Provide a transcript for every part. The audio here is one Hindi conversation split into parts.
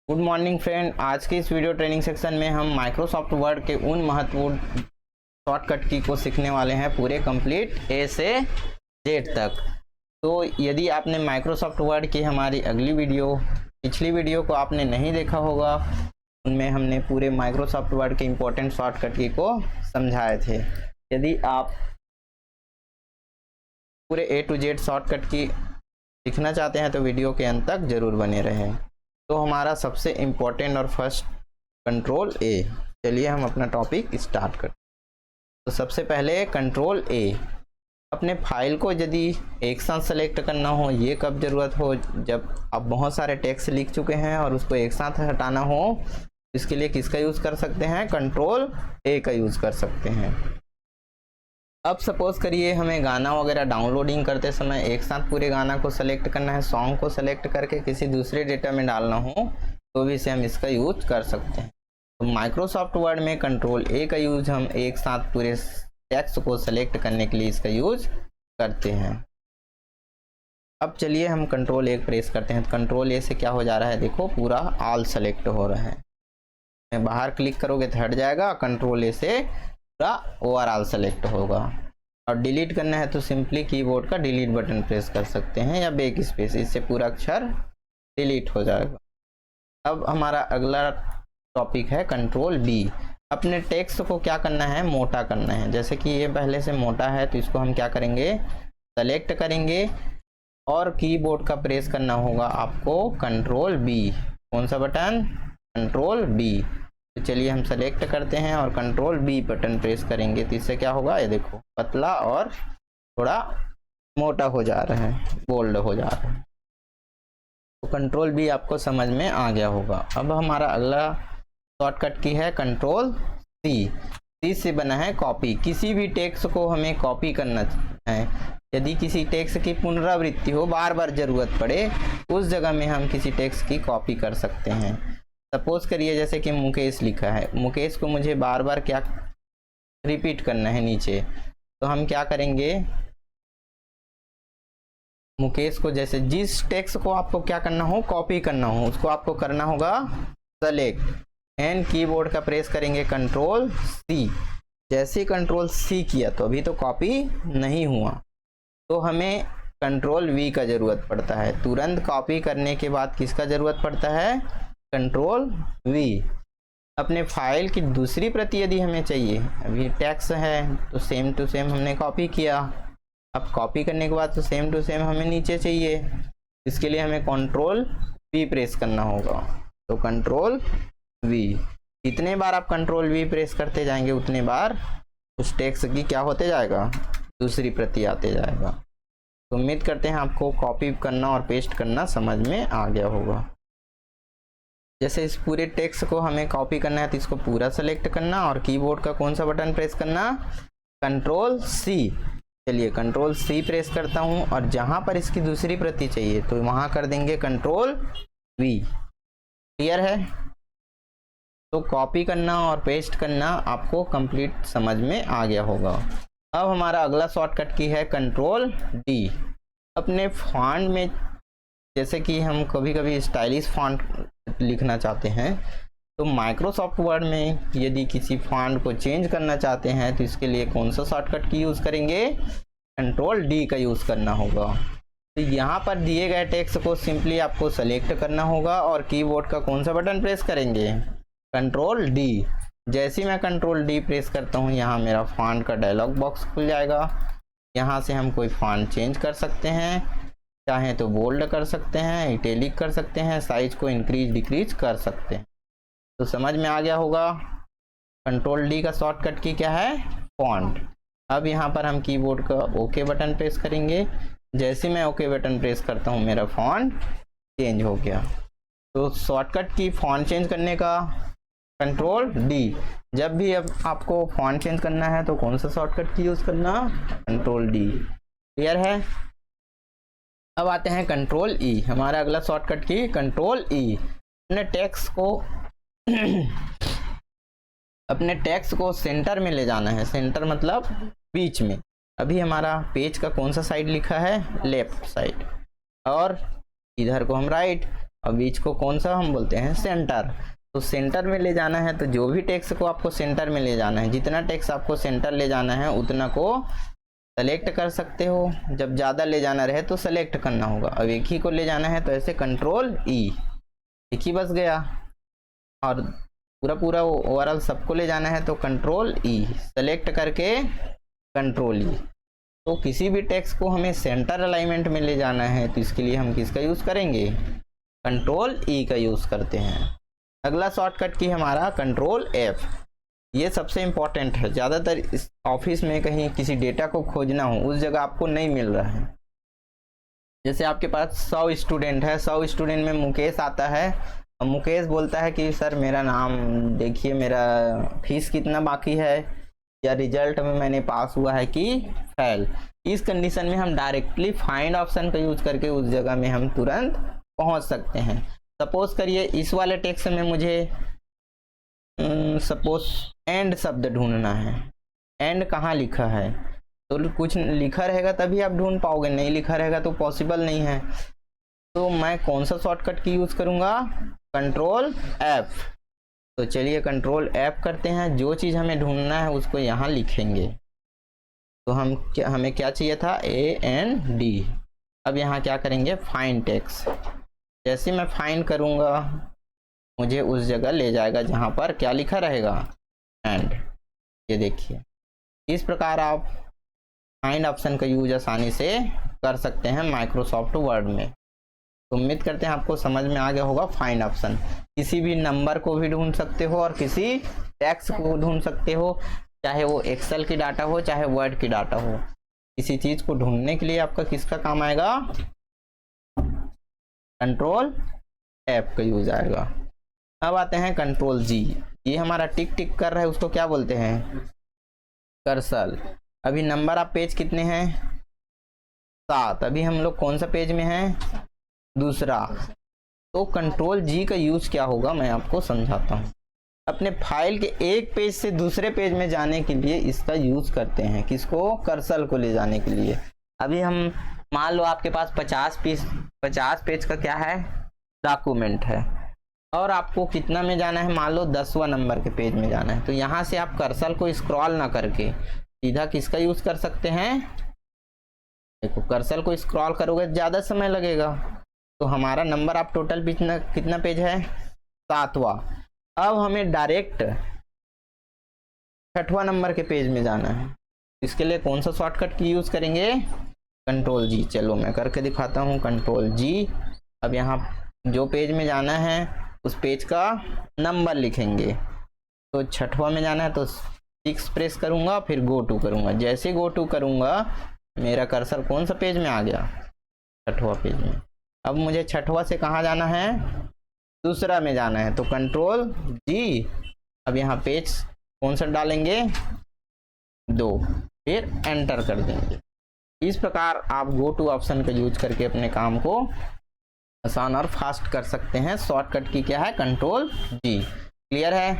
Good morning friend. आज के इस वीडियो ट्रेनिंग सेक्शन में हम माइक्रोसॉफ्ट वर्ड के उन महत्वपूर्ण शॉर्टकट की को सीखने वाले हैं पूरे कंप्लीट ए से जेड तक। तो यदि आपने माइक्रोसॉफ्ट वर्ड की हमारी पिछली वीडियो को आपने नहीं देखा होगा, उनमें हमने पूरे माइक्रोसॉफ्ट वर्ड के इम्पोर्टेंट शॉर्टकट की को समझाए थे। यदि आप पूरे ए टू जेड शॉर्टकट की सीखना चाहते हैं तो वीडियो के अंत तक जरूर बने रहें। तो हमारा सबसे इम्पोर्टेंट और फर्स्ट कंट्रोल ए। चलिए हम अपना टॉपिक स्टार्ट करते हैं। तो सबसे पहले कंट्रोल ए, अपने फाइल को यदि एक साथ सेलेक्ट करना हो, ये कब ज़रूरत हो, जब आप बहुत सारे टेक्स्ट लिख चुके हैं और उसको एक साथ हटाना हो, इसके लिए किसका यूज़ कर सकते हैं? कंट्रोल ए का यूज़ कर सकते हैं। अब सपोज करिए हमें गाना वगैरह डाउनलोडिंग करते समय एक साथ पूरे गाना को सेलेक्ट करना है, सॉन्ग को सेलेक्ट करके किसी दूसरे डेटा में डालना हो तो भी इसे हम इसका यूज कर सकते हैं। तो माइक्रोसॉफ्ट वर्ड में कंट्रोल ए का यूज हम एक साथ पूरे टेक्स्ट को सेलेक्ट करने के लिए इसका यूज करते हैं। अब चलिए हम कंट्रोल ए प्रेस करते हैं। कंट्रोल ए से क्या हो जा रहा है, देखो पूरा ऑल सेलेक्ट हो रहा है। बाहर क्लिक करोगे तो हट जाएगा, कंट्रोल ए से पूरा ओवरऑल सेलेक्ट होगा। और डिलीट करना है तो सिंपली कीबोर्ड का डिलीट बटन प्रेस कर सकते हैं या बैक स्पेस, इससे पूरा अक्षर डिलीट हो जाएगा। अब हमारा अगला टॉपिक है कंट्रोल बी। अपने टेक्स्ट को क्या करना है? मोटा करना है। जैसे कि ये पहले से मोटा है तो इसको हम क्या करेंगे? सेलेक्ट करेंगे और कीबोर्ड का प्रेस करना होगा आपको कंट्रोल बी। कौन सा बटन? Control B. तो चलिए हम सेलेक्ट करते हैं और कंट्रोल बी बटन प्रेस करेंगे तो इससे क्या होगा, ये देखो पतला और थोड़ा मोटा हो जा रहा है, बोल्ड हो जा रहा है। तो कंट्रोल बी आपको समझ में आ गया होगा। अब हमारा अगला शॉर्टकट की है कंट्रोल सी। सी से बना है कॉपी। किसी भी टेक्स्ट को हमें कॉपी करना है। यदि किसी टेक्स्ट की पुनरावृत्ति हो, बार बार जरूरत पड़े, उस जगह में हम किसी टेक्स्ट की कॉपी कर सकते हैं। सपोज करिए जैसे कि मुकेश लिखा है, मुकेश को मुझे बार बार क्या रिपीट करना है नीचे, तो हम क्या करेंगे? मुकेश को जैसे जिस टेक्स्ट को आपको क्या करना हो, कॉपी करना हो, उसको आपको करना होगा सेलेक्ट एंड कीबोर्ड का प्रेस करेंगे कंट्रोल सी। जैसे कंट्रोल सी किया तो अभी तो कॉपी नहीं हुआ, तो हमें कंट्रोल वी का जरूरत पड़ता है। तुरंत कॉपी करने के बाद किसका जरूरत पड़ता है? Control we. अपने फाइल की दूसरी प्रति यदि हमें चाहिए, अभी टेक्स्ट है तो सेम टू सेम हमने कॉपी किया, अब कॉपी करने के बाद तो सेम टू सेम हमें नीचे चाहिए, इसके लिए हमें कंट्रोल वी प्रेस करना होगा। तो कंट्रोल वी, जितने बार आप कंट्रोल वी प्रेस करते जाएंगे उतने बार उस टेक्स्ट की क्या होते जाएगा? दूसरी प्रति आते जाएगा। तो उम्मीद करते हैं आपको कॉपी करना और पेस्ट करना समझ में आ गया होगा। जैसे इस पूरे टेक्स्ट को हमें कॉपी करना है तो इसको पूरा सेलेक्ट करना और कीबोर्ड का कौन सा बटन प्रेस करना? Control C. चलिए कंट्रोल सी प्रेस करता हूं और जहां पर इसकी दूसरी प्रति चाहिए तो वहां कर देंगे कंट्रोल वी। क्लियर है? तो कॉपी करना और पेस्ट करना आपको कंप्लीट समझ में आ गया होगा। अब हमारा अगला शॉर्टकट की है कंट्रोल डी। अपने फॉन्ट में जैसे कि हम कभी कभी स्टाइलिश फॉन्ट लिखना चाहते हैं, तो माइक्रोसॉफ्ट वर्ड में यदि किसी फॉन्ट को चेंज करना चाहते हैं तो इसके लिए कौन सा शॉर्टकट की यूज़ करेंगे? कंट्रोल डी का यूज़ करना होगा। तो यहाँ पर दिए गए टेक्स्ट को सिंपली आपको सेलेक्ट करना होगा और कीबोर्ड का कौन सा बटन प्रेस करेंगे? Control D. जैसे ही मैं कंट्रोल डी प्रेस करता हूँ, यहाँ मेरा फॉन्ट का डायलॉग बॉक्स खुल जाएगा। यहाँ से हम कोई फॉन्ट चेंज कर सकते हैं, चाहे तो बोल्ड कर सकते हैं, इटैलिक कर सकते हैं, साइज को इंक्रीज डिक्रीज कर सकते हैं। तो समझ में आ गया होगा कंट्रोल डी का शॉर्टकट की क्या है? फॉन्ट। अब यहाँ पर हम कीबोर्ड का ओके बटन प्रेस करेंगे। जैसे मैं ओके बटन प्रेस करता हूँ मेरा फॉन्ट चेंज हो गया। तो शॉर्टकट की फॉन्ट चेंज करने का कंट्रोल डी। जब भी अब आपको फॉन्ट चेंज करना है तो कौन सा शॉर्टकट की यूज़ करना? Control D. क्लियर है? अब आते हैं कंट्रोल ई। हमारा अगला शॉर्टकट की कंट्रोल ई। अपने टेक्स्ट को सेंटर में ले जाना है। सेंटर मतलब बीच में। अभी हमारा पेज का कौन सा साइड लिखा है? लेफ्ट साइड, और इधर को हम राइट। और बीच को कौन सा हम बोलते हैं, सेंटर। तो सेंटर में ले जाना है, तो जो भी टेक्स्ट को आपको सेंटर में ले जाना है, जितना टेक्स्ट आपको सेंटर ले जाना है उतना को सेलेक्ट कर सकते हो। जब ज़्यादा ले जाना रहे तो सेलेक्ट करना होगा। अब एक ही को ले जाना है तो ऐसे कंट्रोल ई, एक ही बस गया। और पूरा ओवरऑल सबको ले जाना है तो कंट्रोल ई, सेलेक्ट करके कंट्रोल ई। तो किसी भी टेक्स्ट को हमें सेंटर अलाइनमेंट में ले जाना है तो इसके लिए हम किसका यूज़ करेंगे, कंट्रोल ई का यूज़ करते हैं। अगला शॉर्टकट की हमारा कंट्रोल एफ। ये सबसे इम्पॉर्टेंट है। ज़्यादातर इस ऑफिस में कहीं किसी डेटा को खोजना हो, उस जगह आपको नहीं मिल रहा है। जैसे आपके पास 100 स्टूडेंट है, 100 स्टूडेंट में मुकेश आता है और मुकेश बोलता है कि सर मेरा नाम देखिए, मेरा फीस कितना बाकी है, या रिजल्ट में मैंने पास हुआ है कि फेल। इस कंडीशन में हम डायरेक्टली फाइंड ऑप्शन का यूज करके उस जगह में हम तुरंत पहुंच सकते हैं। सपोज करिए इस वाले टेक्स्ट में मुझे सपोज एंड शब्द ढूंढना है। एंड कहाँ लिखा है, तो कुछ लिखा रहेगा तभी आप ढूंढ पाओगे, नहीं लिखा रहेगा तो पॉसिबल नहीं है। तो मैं कौन सा शॉर्टकट की यूज़ करूँगा, कंट्रोल एफ। तो चलिए कंट्रोल एफ करते हैं। जो चीज़ हमें ढूंढना है उसको यहाँ लिखेंगे। तो हमें क्या चाहिए था, AND। अब यहाँ क्या करेंगे, फाइंड टेक्स्ट। जैसे मैं फाइंड करूँगा मुझे उस जगह ले जाएगा जहाँ पर क्या लिखा रहेगा, एंड। ये देखिए, इस प्रकार आप फाइंड ऑप्शन का यूज आसानी से कर सकते हैं माइक्रोसॉफ्ट वर्ड में। तो उम्मीद करते हैं आपको समझ में आ गया होगा। फाइंड ऑप्शन किसी भी नंबर को भी ढूंढ सकते हो और किसी टेक्स्ट को ढूंढ सकते हो, चाहे वो एक्सेल की डाटा हो चाहे वर्ड की डाटा हो। किसी चीज को ढूंढने के लिए आपका किसका काम आएगा, कंट्रोल एफ का यूज आएगा। अब आते हैं कंट्रोल जी। ये हमारा टिक टिक कर रहा है, उसको क्या बोलते हैं, कर्सर। अभी नंबर आप पेज कितने हैं, 7। अभी हम लोग कौन सा पेज में हैं, दूसरा। तो कंट्रोल जी का यूज क्या होगा मैं आपको समझाता हूँ। अपने फाइल के एक पेज से दूसरे पेज में जाने के लिए इसका यूज करते हैं। किसको, कर्सर को ले जाने के लिए। अभी हम मान लो आपके पास 50 पेज का क्या है, डॉक्यूमेंट है, और आपको कितना में जाना है, मान लो 10वां नंबर के पेज में जाना है। तो यहाँ से आप कर्सर को स्क्रॉल ना करके सीधा किसका यूज कर सकते हैं, देखो कर्सर को स्क्रॉल करोगे ज़्यादा समय लगेगा। तो हमारा नंबर आप टोटल कितना पेज है, 7वां। अब हमें डायरेक्ट 6वां नंबर के पेज में जाना है। इसके लिए कौन सा शॉर्टकट की यूज़ करेंगे, कंट्रोल जी। चलो मैं करके दिखाता हूँ, कंट्रोल जी। अब यहाँ जो पेज में जाना है उस पेज का नंबर लिखेंगे। तो 6वां में जाना है तो 6 प्रेस करूँगा, फिर गो टू करूँगा। जैसे गो टू करूँगा मेरा कर्सर कौन सा पेज में आ गया, 6वां पेज में। अब मुझे 6वां से कहाँ जाना है, दूसरा में जाना है। तो कंट्रोल जी। अब यहाँ पेज कौन सा डालेंगे, 2, फिर एंटर कर देंगे। इस प्रकार आप गो टू ऑप्शन का यूज करके अपने काम को आसान और फास्ट कर सकते हैं। शॉर्टकट की क्या है, कंट्रोल जी। क्लियर है,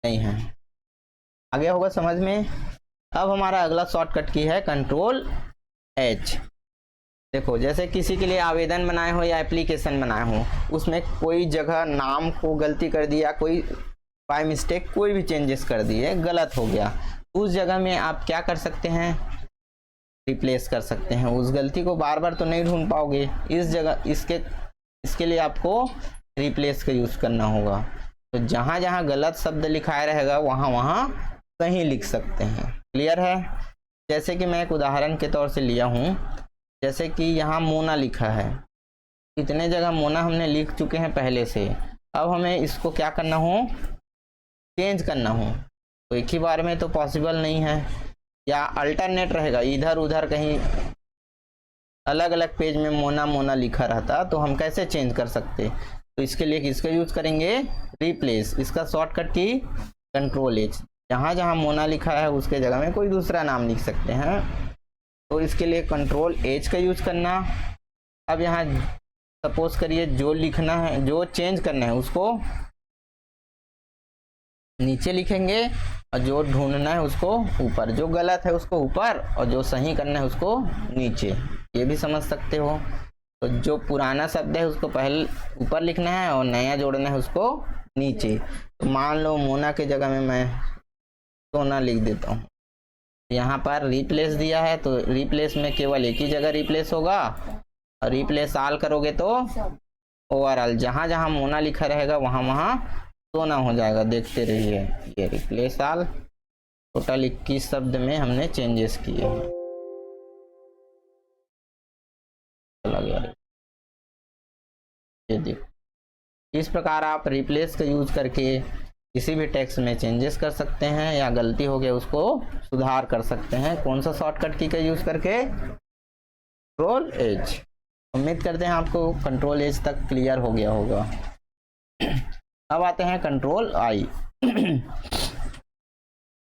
नहीं है, आ गया होगा समझ में। अब हमारा अगला शॉर्टकट की है कंट्रोल एच। देखो जैसे किसी के लिए आवेदन बनाए हो या एप्लीकेशन बनाए हो, उसमें कोई जगह नाम को गलती कर दिया, कोई बाय मिस्टेक कोई भी चेंजेस कर दिए, गलत हो गया, उस जगह में आप क्या कर सकते हैं, रिप्लेस कर सकते हैं। उस गलती को बार बार तो नहीं ढूंढ पाओगे, इस जगह इसके लिए आपको रिप्लेस का यूज़ करना होगा। तो जहाँ जहाँ गलत शब्द लिखाया रहेगा वहाँ वहाँ सही लिख सकते हैं। क्लियर है। जैसे कि मैं एक उदाहरण के तौर से लिया हूँ, जैसे कि यहाँ मोना लिखा है, इतने जगह मोना हमने लिख चुके हैं पहले से। अब हमें इसको क्या करना हो, चेंज करना हो, तो एक ही बार में तो पॉसिबल नहीं है, या अल्टरनेट रहेगा, इधर उधर कहीं अलग अलग पेज में मोना मोना लिखा रहता, तो हम कैसे चेंज कर सकते। तो इसके लिए किसका यूज करेंगे, रिप्लेस। इसका शॉर्टकट की कंट्रोल एच। जहाँ जहाँ मोना लिखा है उसके जगह में कोई दूसरा नाम लिख सकते हैं, तो इसके लिए कंट्रोल एच का यूज करना। अब यहाँ सपोज करिए जो लिखना है, जो चेंज करना है उसको नीचे लिखेंगे, और जो ढूंढना है उसको ऊपर, जो गलत है उसको ऊपर और जो सही करना है उसको नीचे। ये भी समझ सकते हो। तो जो पुराना शब्द है उसको पहले ऊपर लिखना है और नया जोड़ना है उसको नीचे। तो मान लो मोना के जगह में मैं सोना लिख देता हूँ। यहाँ पर रिप्लेस दिया है तो रिप्लेस में केवल एक ही जगह रिप्लेस होगा, और रिप्लेस ऑल करोगे तो ओवरऑल जहाँ जहाँ मोना लिखा रहेगा वहाँ वहाँ सोना हो जाएगा। देखते रहिए, ये रिप्लेस ऑल। टोटल 21 शब्द में हमने चेंजेस किए हैं। चला गया, ये देखो। इस प्रकार आप रिप्लेस का यूज करके किसी भी टेक्स्ट में चेंजेस कर सकते हैं, या गलती हो गया उसको सुधार कर सकते हैं। कौन सा शॉर्टकट की का यूज करके? Control H. उम्मीद करते हैं आपको कंट्रोल एज तक क्लियर हो गया होगा। अब आते हैं कंट्रोल आई।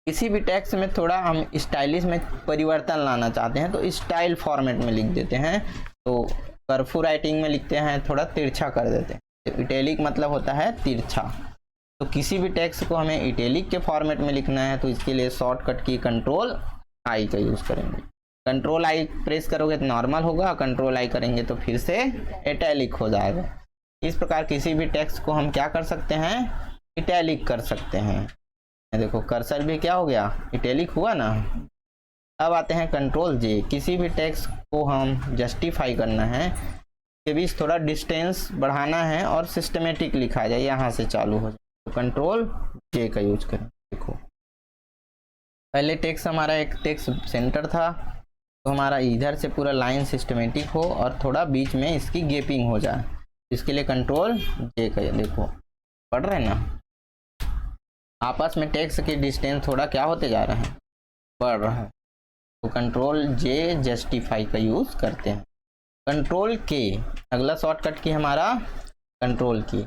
किसी भी टेक्स्ट में थोड़ा हम स्टाइलिश में परिवर्तन लाना चाहते हैं तो स्टाइल फॉर्मेट में लिख देते हैं। तो कर्फू राइटिंग में लिखते हैं, थोड़ा तिरछा कर देते हैं। इटैलिक मतलब होता है तिरछा। तो किसी भी टेक्स्ट को हमें इटैलिक के फॉर्मेट में लिखना है तो इसके लिए शॉर्टकट की कंट्रोल आई का यूज करेंगे। कंट्रोल आई प्रेस करोगे तो नॉर्मल होगा, कंट्रोल आई करेंगे तो फिर से इटैलिक हो जाएगा। इस प्रकार किसी भी टेक्स्ट को हम क्या कर सकते हैं? इटैलिक कर सकते हैं। देखो कर्सर भी क्या हो गया? इटैलिक हुआ ना। अब आते हैं कंट्रोल जे। किसी भी टेक्स्ट को हम जस्टिफाई करना है, के बीच थोड़ा डिस्टेंस बढ़ाना है और सिस्टमेटिक लिखा जाए, यहाँ से चालू हो जाए, तो कंट्रोल जे का यूज करें। देखो पहले टेक्स्ट हमारा एक टेक्स्ट सेंटर था, तो हमारा इधर से पूरा लाइन सिस्टमेटिक हो और थोड़ा बीच में इसकी गैपिंग हो जाए। इसके लिए कंट्रोल जे का, देखो पढ़ रहे हैं ना, आपस में टेक्स्ट की डिस्टेंस थोड़ा क्या होते जा रहे हैं? बढ़ रहा है। तो कंट्रोल जे जस्टिफाई का यूज करते हैं। कंट्रोल के, अगला शॉर्टकट की हमारा कंट्रोल की।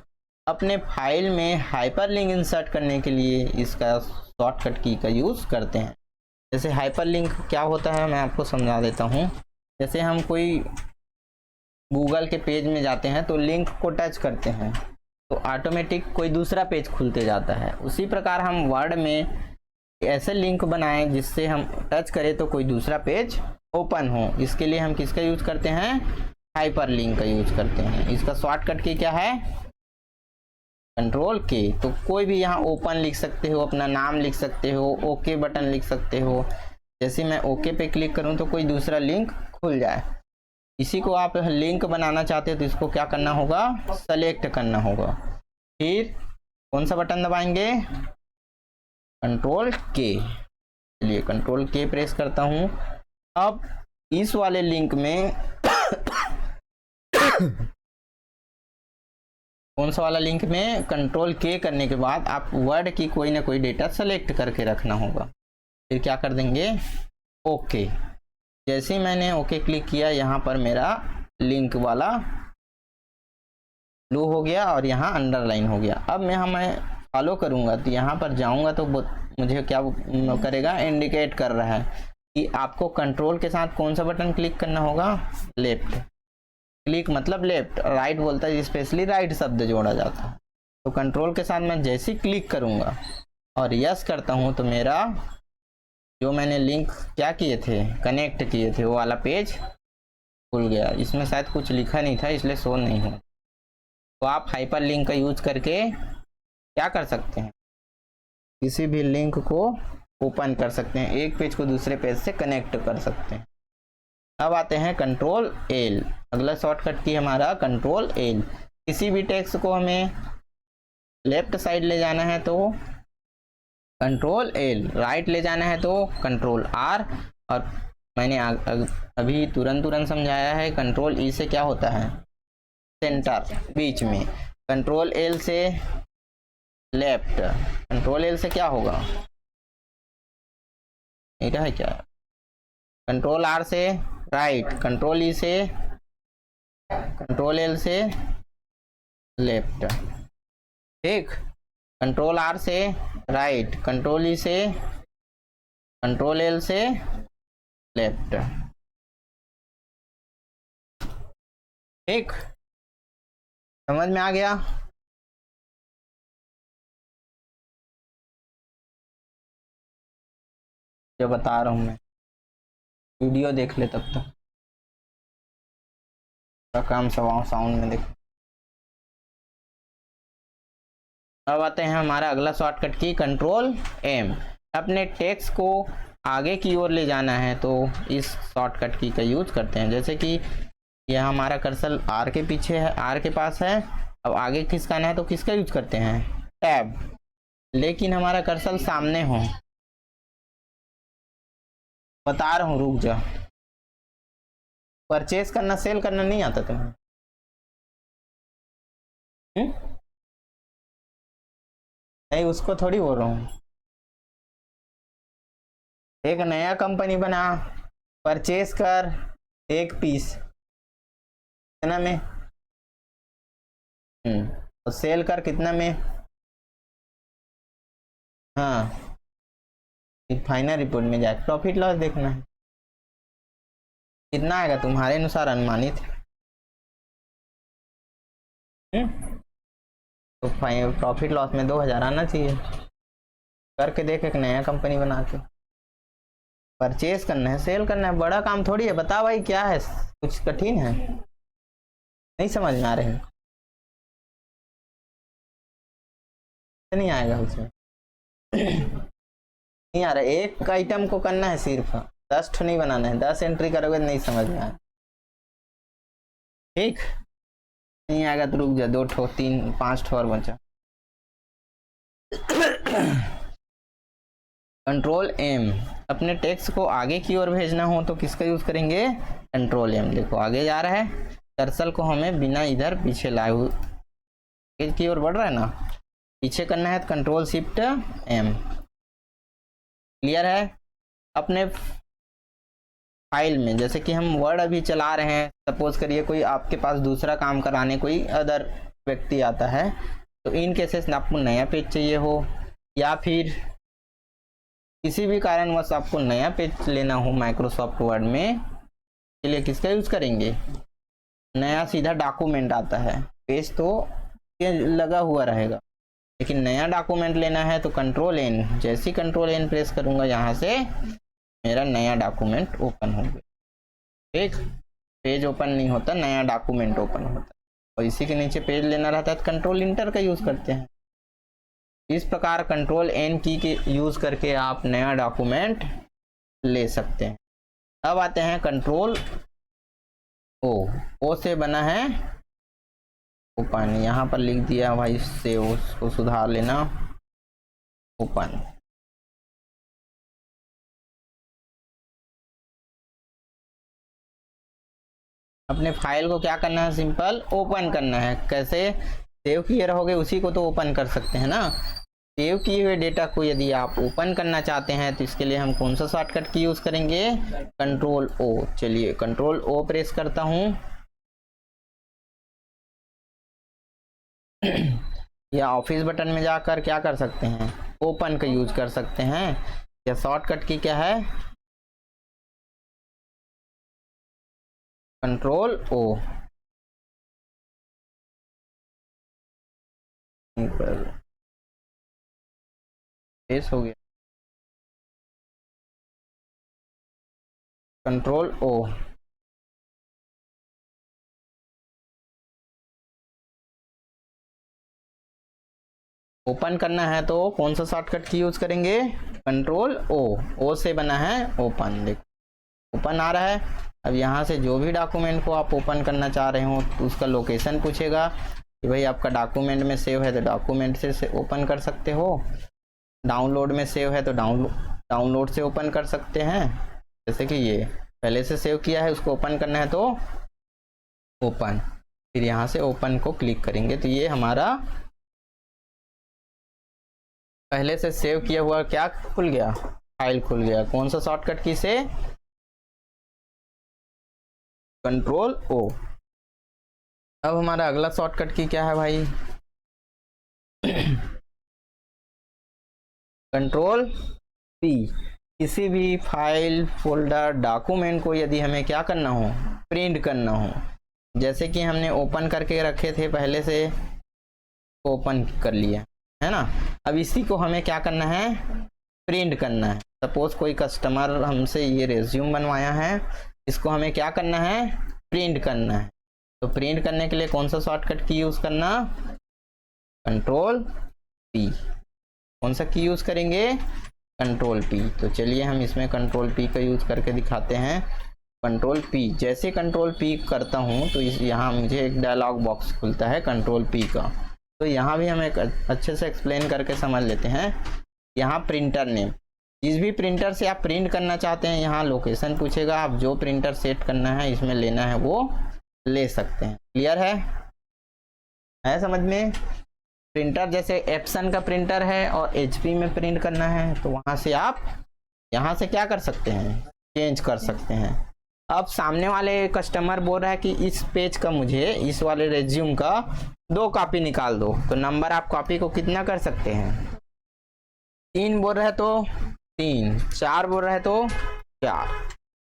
अपने फाइल में हाइपरलिंक इंसर्ट करने के लिए इसका शॉर्टकट की का यूज करते हैं। जैसे हाइपरलिंक क्या होता है मैं आपको समझा देता हूँ। जैसे हम कोई गूगल के पेज में जाते हैं तो लिंक को टच करते हैं तो ऑटोमेटिक कोई दूसरा पेज खुलते जाता है। उसी प्रकार हम वर्ड में ऐसे लिंक बनाएं जिससे हम टच करें तो कोई दूसरा पेज ओपन हो। इसके लिए हम किसका यूज करते हैं? हाइपरलिंक का यूज करते हैं। इसका शॉर्टकट की क्या है? कंट्रोल के। तो कोई भी यहाँ ओपन लिख सकते हो, अपना नाम लिख सकते हो, ओके बटन लिख सकते हो। जैसे मैं ओके पे क्लिक करूँ तो कोई दूसरा लिंक खुल जाए। इसी को आप लिंक बनाना चाहते हो तो इसको क्या करना होगा? सेलेक्ट करना होगा। फिर कौन सा बटन दबाएंगे? कंट्रोल के। चलिए कंट्रोल के प्रेस करता हूं। अब इस वाले लिंक में कौन सा वाला लिंक में? कंट्रोल के करने के बाद आप वर्ड की कोई ना कोई डेटा सेलेक्ट करके रखना होगा। फिर क्या कर देंगे? ओके। जैसे ही मैंने ओके क्लिक किया, यहाँ पर मेरा लिंक वाला ब्लू हो गया और यहाँ अंडरलाइन हो गया। अब मैं फॉलो करूँगा तो यहाँ पर जाऊँगा तो मुझे क्या करेगा? इंडिकेट कर रहा है कि आपको कंट्रोल के साथ कौन सा बटन क्लिक करना होगा? लेफ्ट। क्लिक मतलब लेफ्ट, राइट बोलता है स्पेशली राइट शब्द जोड़ा जाता है। तो कंट्रोल के साथ मैं जैसे ही क्लिक करूँगा और यस करता हूँ तो मेरा जो मैंने लिंक क्या किए थे, कनेक्ट किए थे, वो वाला पेज खुल गया। इसमें शायद कुछ लिखा नहीं था इसलिए शो नहीं हुआ। तो आप हाइपर लिंक का यूज करके क्या कर सकते हैं? किसी भी लिंक को ओपन कर सकते हैं, एक पेज को दूसरे पेज से कनेक्ट कर सकते हैं। अब आते हैं कंट्रोल एल। अगला शॉर्टकट की हमारा कंट्रोल एल। किसी भी टेक्स्ट को हमें लेफ्ट साइड ले जाना है तो कंट्रोल एल, राइट ले जाना है तो कंट्रोल आर, और मैंने अभी तुरंत समझाया है कंट्रोल ई से क्या होता है? सेंटर, बीच में। कंट्रोल एल से लेफ्ट, कंट्रोल एल से क्या होगा? এটা है क्या? कंट्रोल आर से राइट, कंट्रोल ई से, कंट्रोल एल से लेफ्ट। ठीक, कंट्रोल आर से राइट, कंट्रोल ई से, कंट्रोल एल से लेफ्ट। ठीक, समझ में आ गया? जो बता रहा हूं मैं, वीडियो देख ले तब तक। कम साउंड में देखो। अब आते हैं हमारा अगला शॉर्टकट की कंट्रोल एम। अपने टेक्स्ट को आगे की ओर ले जाना है तो इस शॉर्टकट की का यूज करते हैं। जैसे कि यह हमारा कर्सर आर के पीछे है, आर के पास है। अब आगे खिसकाना है तो किसका यूज करते हैं, टैब। लेकिन हमारा कर्सर सामने हो, बता रहा हूँ रुक जा। परचेस करना सेल करना नहीं आता तुम्हें? नहीं, उसको थोड़ी बोल रहा हूँ। एक नया कंपनी बना, परचेस कर 1 पीस कितना में, और सेल कर कितना में। हाँ, फाइनल रिपोर्ट में जाए प्रॉफिट लॉस देखना है कितना आएगा तुम्हारे अनुसार अनुमानित। तो प्रॉफिट लॉस में 2000 आना चाहिए। करके देख, एक नया कंपनी बना के परचेस करना है, सेल करना है, बड़ा काम थोड़ी है। बता भाई क्या है, कुछ कठिन है? नहीं समझ में आ रहे हैं? नहीं आएगा उसमें नहीं आ रहा। एक आइटम को करना है, सिर्फ 10 ठो नहीं बनाना है। 10 एंट्री करोगे नहीं समझ में आएगा। ठीक नहीं आएगा तो रुक जा, 2 ठो 3 5 ठो और बचा। Control M. अपने टेक्स्ट को आगे की ओर भेजना हो तो किसका यूज करेंगे, कंट्रोल एम। देखो आगे जा रहा है, कर्सर को हमें बिना इधर पीछे लाए हुए की ओर बढ़ रहा है ना, पीछे करना है तो कंट्रोल शिफ्ट एम। क्लियर है? अपने फाइल में जैसे कि हम वर्ड अभी चला रहे हैं, सपोज करिए कोई आपके पास दूसरा काम कराने कोई अदर व्यक्ति आता है, तो इन केसेस आपको नया पेज चाहिए हो या फिर किसी भी कारणवश आपको नया पेज लेना हो माइक्रोसॉफ्ट वर्ड में, के लिए किसका यूज करेंगे, नया सीधा डॉक्यूमेंट आता है। पेज तो लगा हुआ रहेगा, लेकिन नया डॉक्यूमेंट लेना है तो कंट्रोल एन। जैसे ही कंट्रोल एन प्रेस करूंगा, यहाँ से मेरा नया डॉक्यूमेंट ओपन हो गया। ठीक, पेज ओपन नहीं होता, नया डॉक्यूमेंट ओपन होता है। और इसी के नीचे पेज लेना रहता है तो कंट्रोल इंटर का यूज करते हैं। इस प्रकार कंट्रोल एन की के यूज करके आप नया डॉक्यूमेंट ले सकते हैं। अब आते हैं कंट्रोल ओ। ओ से बना है ओपन। यहाँ पर लिख दिया भाई से, उसको सुधार लेना, ओपन। अपने फाइल को क्या करना है, सिंपल ओपन करना है। कैसे सेव किए रहोगे उसी को तो ओपन कर सकते हैं ना। सेव किए हुए डेटा को यदि आप ओपन करना चाहते हैं तो इसके लिए हम कौन सा शॉर्टकट की यूज करेंगे, कंट्रोल ओ। चलिए कंट्रोल ओ प्रेस करता हूं या ऑफिस बटन में जाकर क्या कर सकते हैं, ओपन का यूज कर सकते हैं। या शॉर्टकट की क्या है, कंट्रोल ओ। पेश हो गया, कंट्रोल ओ। ओपन करना है तो कौन सा शॉर्टकट की यूज करेंगे, कंट्रोल ओ। ओ से बना है ओपन। देखो ओपन आ रहा है। अब यहाँ से जो भी डॉक्यूमेंट को आप ओपन करना चाह रहे हो तो उसका लोकेशन पूछेगा कि भाई आपका डॉक्यूमेंट में सेव है तो डॉक्यूमेंट से ओपन कर सकते हो, डाउनलोड में सेव है तो डाउनलोड से ओपन कर सकते हैं। जैसे कि ये पहले से सेव किया है, उसको ओपन करना है तो ओपन, फिर यहाँ से ओपन को क्लिक करेंगे तो ये हमारा पहले से सेव किया हुआ क्या खुल गया, फाइल खुल गया। कौन सा शॉर्टकट की से, कंट्रोल ओ। अब हमारा अगला शॉर्टकट की क्या है भाई, कंट्रोल पी। किसी भी फाइल फोल्डर डॉक्यूमेंट को यदि हमें क्या करना हो, प्रिंट करना हो, जैसे कि हमने ओपन करके रखे थे पहले से, ओपन कर लिया है ना। अब इसी को हमें क्या करना है, प्रिंट करना है। सपोज कोई कस्टमर हमसे ये रेज्यूम बनवाया है, इसको हमें क्या करना है, प्रिंट करना है। तो प्रिंट करने के लिए कौन सा शॉर्टकट की यूज़ करना, कंट्रोल पी। कौन सा की यूज़ करेंगे, कंट्रोल पी। तो चलिए हम इसमें कंट्रोल पी का यूज़ करके दिखाते हैं। कंट्रोल पी, जैसे कंट्रोल पी करता हूँ तो इस यहाँ मुझे एक डायलॉग बॉक्स खुलता है कंट्रोल पी का। तो यहाँ भी हम एक अच्छे से एक्सप्लेन करके समझ लेते हैं। यहाँ प्रिंटर नेम, जिस भी प्रिंटर से आप प्रिंट करना चाहते हैं, यहाँ लोकेशन पूछेगा, आप जो प्रिंटर सेट करना है इसमें लेना है वो ले सकते हैं। क्लियर है समझ में। प्रिंटर जैसे एप्सन का प्रिंटर है और एचपी में प्रिंट करना है तो वहाँ से आप यहाँ से क्या कर सकते हैं, चेंज कर सकते हैं। अब सामने वाले कस्टमर बोल रहा है कि इस पेज का मुझे, इस वाले रेज्यूम का 2 कॉपी निकाल दो, तो नंबर आप कॉपी को कितना कर सकते हैं, 3 बोल रहा है तो 3, 4 बोल रहा है तो 4।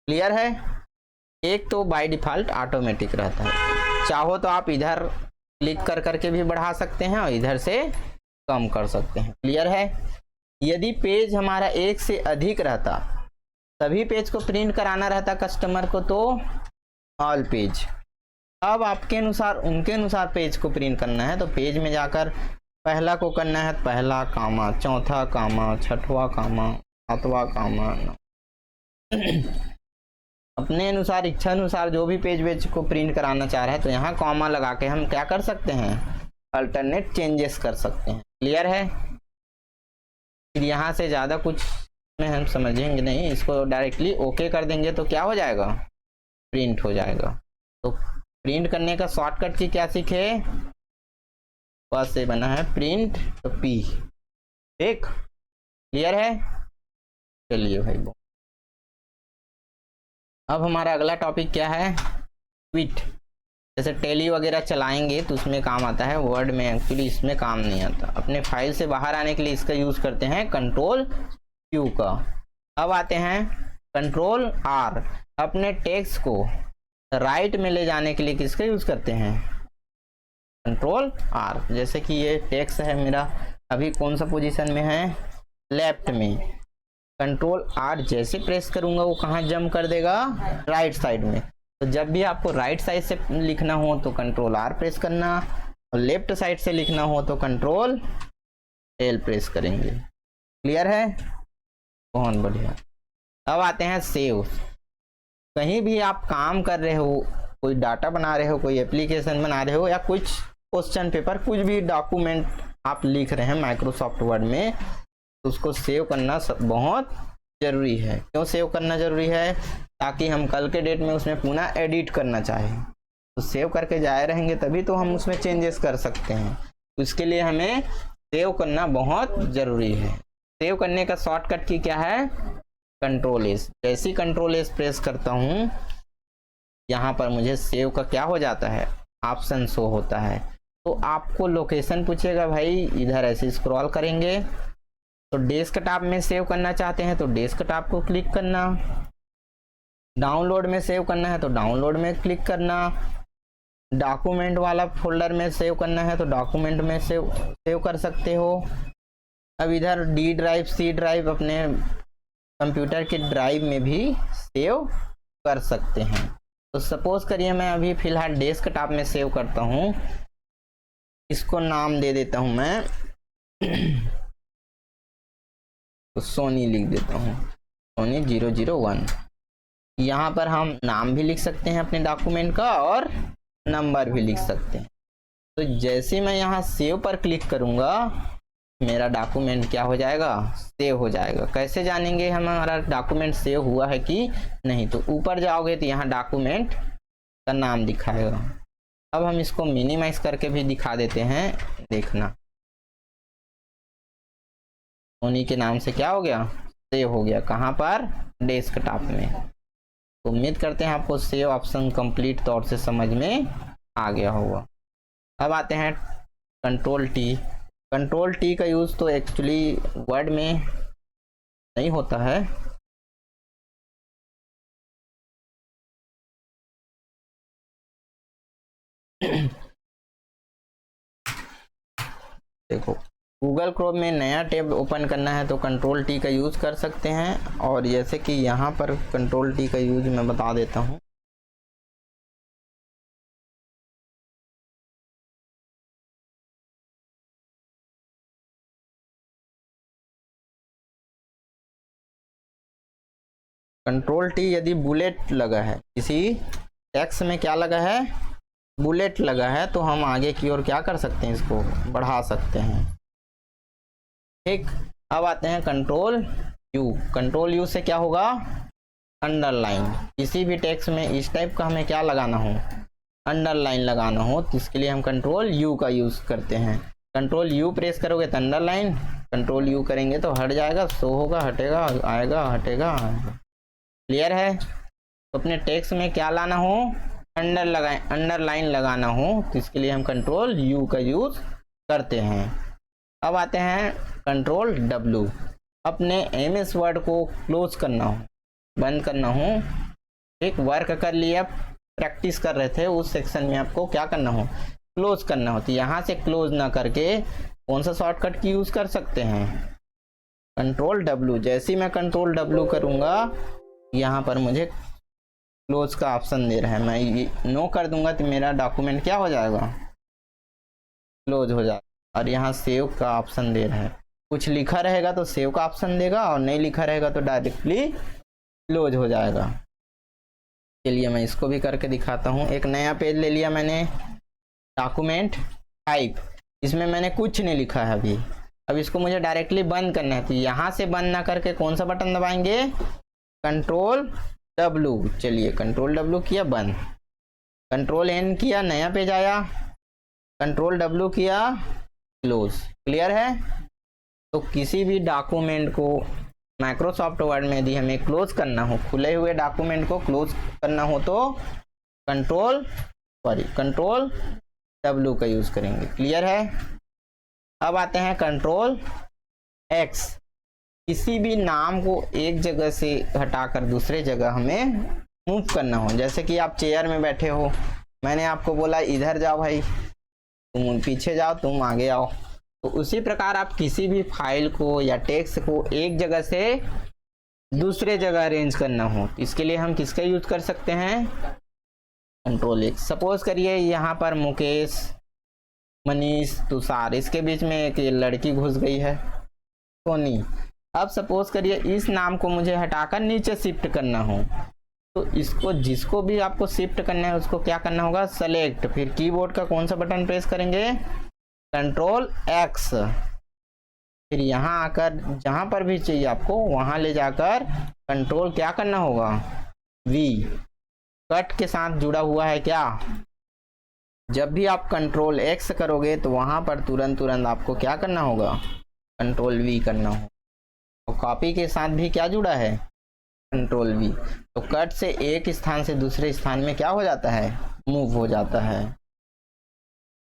क्लियर है। एक तो बाय डिफॉल्ट ऑटोमेटिक रहता है, चाहो तो आप इधर क्लिक कर करके भी बढ़ा सकते हैं और इधर से कम कर सकते हैं। क्लियर है। यदि पेज हमारा 1 से अधिक रहता, सभी पेज को प्रिंट कराना रहता कस्टमर को, तो ऑल पेज। अब आपके अनुसार, उनके अनुसार पेज को प्रिंट करना है तो पेज में जाकर पहला को करना है पहला कामा, चौथा कामा, छठवां कामा, सातवां कामा। अपने अनुसार, इच्छा अनुसार जो भी पेज को प्रिंट कराना चाह रहे हैं तो यहाँ कॉमा लगा के हम क्या कर सकते हैं, अल्टरनेट चेंजेस कर सकते हैं। क्लियर है। फिर यहाँ से ज़्यादा कुछ में हम समझेंगे नहीं, इसको डायरेक्टली ओके कर देंगे तो क्या हो जाएगा, प्रिंट हो जाएगा। तो प्रिंट करने का शॉर्टकट की क्या सीखे, बस से बना है प्रिंट तो पी। ठीक, क्लियर है। चलिए भाई, अब हमारा अगला टॉपिक क्या है, ट्वीट। जैसे टेली वगैरह चलाएंगे तो उसमें काम आता है, वर्ड में एक्चुअली इसमें काम नहीं आता। अपने फाइल से बाहर आने के लिए इसका यूज़ करते हैं कंट्रोल क्यू का। अब आते हैं कंट्रोल आर, अपने टेक्स्ट को राइट में ले जाने के लिए किसका यूज़ करते हैं, कंट्रोल आर। जैसे कि ये टेक्स्ट है मेरा, अभी कौन सा पोजीशन में है, लेफ्ट में। कंट्रोल आर जैसे प्रेस करूंगा वो कहाँ जंप कर देगा, राइट साइड में। तो जब भी आपको राइट साइड से लिखना हो तो कंट्रोल आर प्रेस करना, और लेफ्ट साइड से लिखना हो तो कंट्रोल एल प्रेस करेंगे। क्लियर है, बहुत बढ़िया। अब आते हैं सेव। कहीं भी आप काम कर रहे हो, कोई डाटा बना रहे हो, कोई एप्लीकेशन बना रहे हो, या कुछ क्वेश्चन पेपर, कुछ भी डॉक्यूमेंट आप लिख रहे हैं माइक्रोसॉफ्ट वर्ड में, तो उसको सेव करना बहुत ज़रूरी है। क्यों सेव करना ज़रूरी है, ताकि हम कल के डेट में उसमें पुनः एडिट करना चाहें तो सेव करके जाए रहेंगे, तभी तो हम उसमें चेंजेस कर सकते हैं। तो इसके लिए हमें सेव करना बहुत ज़रूरी है। सेव करने का शॉर्टकट की क्या है, कंट्रोल एस। जैसे ही कंट्रोल एस प्रेस करता हूँ, यहाँ पर मुझे सेव का क्या हो जाता है, ऑप्शन शो होता है। तो आपको लोकेशन पूछेगा भाई, इधर ऐसे स्क्रॉल करेंगे तो डेस्कटॉप में सेव करना चाहते हैं तो डेस्कटॉप को क्लिक करना, डाउनलोड में सेव करना है तो डाउनलोड में क्लिक करना, डॉक्यूमेंट वाला फोल्डर में सेव करना है तो डॉक्यूमेंट में सेव कर सकते हो। अब इधर डी ड्राइव, सी ड्राइव, अपने कंप्यूटर के ड्राइव में भी सेव कर सकते हैं। तो सपोज करिए मैं अभी फ़िलहाल डेस्कटॉप में सेव करता हूँ, इसको नाम दे देता हूँ मैं तो सोनी लिख देता हूँ, सोनी 001। यहाँ पर हम नाम भी लिख सकते हैं अपने डॉक्यूमेंट का और नंबर भी लिख सकते हैं। तो जैसे मैं यहाँ सेव पर क्लिक करूँगा, मेरा डॉक्यूमेंट क्या हो जाएगा, सेव हो जाएगा। कैसे जानेंगे हमारा डॉक्यूमेंट सेव हुआ है कि नहीं, तो ऊपर जाओगे तो यहाँ डॉक्यूमेंट का नाम दिखाएगा। अब हम इसको मिनिमाइज करके भी दिखा देते हैं, देखना सोनी के नाम से क्या हो गया, सेव हो गया। कहाँ पर, डेस्कटॉप में। तो उम्मीद करते हैं आपको सेव ऑप्शन कंप्लीट तौर से समझ में आ गया होगा। अब आते हैं कंट्रोल टी। कंट्रोल टी का यूज़ तो एक्चुअली वर्ड में नहीं होता है, देखो गूगल क्रोम में नया टैब ओपन करना है तो कंट्रोल टी का यूज़ कर सकते हैं। और जैसे कि यहाँ पर कंट्रोल टी का यूज़ मैं बता देता हूँ। कंट्रोल टी यदि बुलेट लगा है, किसी टेक्स्ट में क्या लगा है, बुलेट लगा है, तो हम आगे की ओर क्या कर सकते हैं, इसको बढ़ा सकते हैं। ठीक, अब आते हैं कंट्रोल यू। कंट्रोल यू से क्या होगा, अंडरलाइन। किसी भी टेक्स्ट में इस टाइप का हमें क्या लगाना हो, अंडरलाइन लगाना हो, तो इसके लिए हम कंट्रोल यू का यूज करते हैं। कंट्रोल यू प्रेस करोगे तो अंडरलाइन, कंट्रोल यू करेंगे तो हट जाएगा, शो होगा, हटेगा, आएगा, हटेगा, आएगा। क्लियर है। तो अपने टेक्स्ट में क्या लाना हो, अंडरलाइन लगाना हो, तो इसके लिए हम कंट्रोल यू का यूज करते हैं। अब आते हैं कंट्रोल डब्ल्यू। अपने एमएस वर्ड को क्लोज करना हो, बंद करना हो। एक वर्क कर लिया, प्रैक्टिस कर रहे थे, उस सेक्शन में आपको क्या करना हो, क्लोज करना हो। तो यहाँ से क्लोज ना करके कौन सा शॉर्टकट की यूज कर सकते हैं, कंट्रोल डब्ल्यू। जैसे ही मैं कंट्रोल डब्ल्यू करूंगा, यहाँ पर मुझे क्लोज का ऑप्शन दे रहा है, मैं ये नो कर दूंगा तो मेरा डॉक्यूमेंट क्या हो जाएगा, क्लोज हो जाएगा। और यहाँ सेव का ऑप्शन दे रहा है, कुछ लिखा रहेगा तो सेव का ऑप्शन देगा, और नहीं लिखा रहेगा तो डायरेक्टली क्लोज हो जाएगा। चलिए मैं इसको भी करके दिखाता हूँ। एक नया पेज ले लिया मैंने, डॉक्यूमेंट 5, इसमें मैंने कुछ नहीं लिखा है अभी। अब इसको मुझे डायरेक्टली बंद करना है, तो यहाँ से बंद ना करके कौन सा बटन दबाएंगे, कंट्रोल डब्ल्यू। चलिए कंट्रोल डब्ल्यू किया, बंद। कंट्रोल एन किया, नया पेज आया, कंट्रोल डब्ल्यू किया, क्लोज। क्लियर है। तो किसी भी डॉक्यूमेंट को माइक्रोसॉफ्ट वर्ड में यदि हमें क्लोज करना हो, खुले हुए डॉक्यूमेंट को क्लोज करना हो, तो कंट्रोल डब्ल्यू का यूज करेंगे। क्लियर है। अब आते हैं कंट्रोल एक्स। किसी भी नाम को एक जगह से हटाकर दूसरे जगह हमें मूव करना हो, जैसे कि आप चेयर में बैठे हो, मैंने आपको बोला इधर जाओ भाई, तुम पीछे जाओ, तुम आगे आओ। तो उसी प्रकार आप किसी भी फाइल को या टेक्स्ट को एक जगह से दूसरे जगह अरेंज करना हो, इसके लिए हम किसका यूज कर सकते हैं, कंट्रोल एक्स। सपोज करिए यहाँ पर मुकेश, मनीष, तुषार, इसके बीच में एक लड़की घुस गई है, सोनी। अब सपोज करिए इस नाम को मुझे हटाकर नीचे शिफ्ट करना हो, तो इसको जिसको भी आपको शिफ्ट करना है उसको क्या करना होगा, सेलेक्ट, फिर कीबोर्ड का कौन सा बटन प्रेस करेंगे, कंट्रोल एक्स। फिर यहाँ आकर जहां पर भी चाहिए आपको वहां ले जाकर कंट्रोल क्या करना होगा, वी। कट के साथ जुड़ा हुआ है क्या, जब भी आप कंट्रोल एक्स करोगे तो वहां पर तुरंत आपको क्या करना होगा, कंट्रोल वी करना होगा। और कॉपी के साथ भी क्या जुड़ा है, कंट्रोल वी। तो कट से एक स्थान से दूसरे स्थान में क्या हो जाता है, मूव हो जाता है।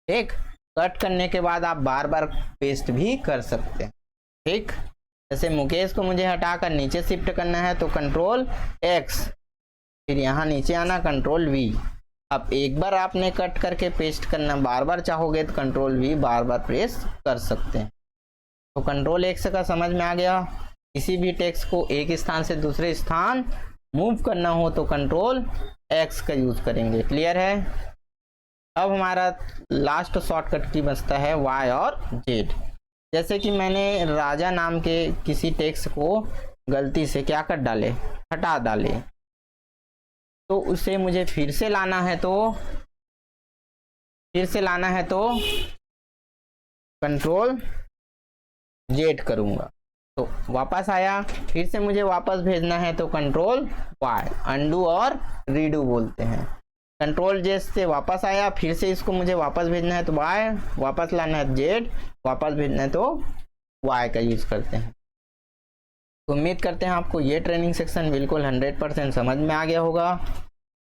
ठीक, कट करने के बाद आप बार बार पेस्ट भी कर सकते हैं। ठीक, जैसे मुकेश को मुझे हटाकर नीचे शिफ्ट करना है तो कंट्रोल एक्स, फिर यहाँ नीचे आना कंट्रोल वी। अब एक बार आपने कट करके पेस्ट करना, बार बार चाहोगे तो control we bar bar press कर सकते हैं। तो कंट्रोल एक्स का समझ में आ गया। किसी भी टेक्स्ट को एक स्थान से दूसरे स्थान मूव करना हो तो कंट्रोल एक्स का यूज करेंगे। क्लियर है। अब हमारा लास्ट शॉर्टकट की बचता है वाई और जेड। जैसे कि मैंने राजा नाम के किसी टेक्स्ट को गलती से क्या कर डाले, हटा डाले, तो उसे मुझे फिर से लाना है तो कंट्रोल जेड करूंगा तो वापस आया। फिर से मुझे वापस भेजना है तो कंट्रोल वाई, अंडू और रीडू बोलते हैं। कंट्रोल जेड से वापस आया, फिर से इसको मुझे वापस भेजना है तो वाई, वापस लाना है जेड, वापस भेजना है तो वाई का यूज करते हैं। तो उम्मीद करते हैं आपको ये ट्रेनिंग सेक्शन बिल्कुल 100% समझ में आ गया होगा।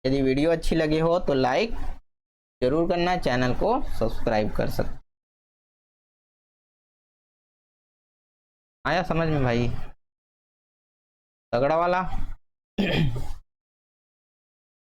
यदि वीडियो अच्छी लगी हो तो लाइक जरूर करना, चैनल को सब्सक्राइब कर सकते। आया समझ में भाई, तगड़ा वाला।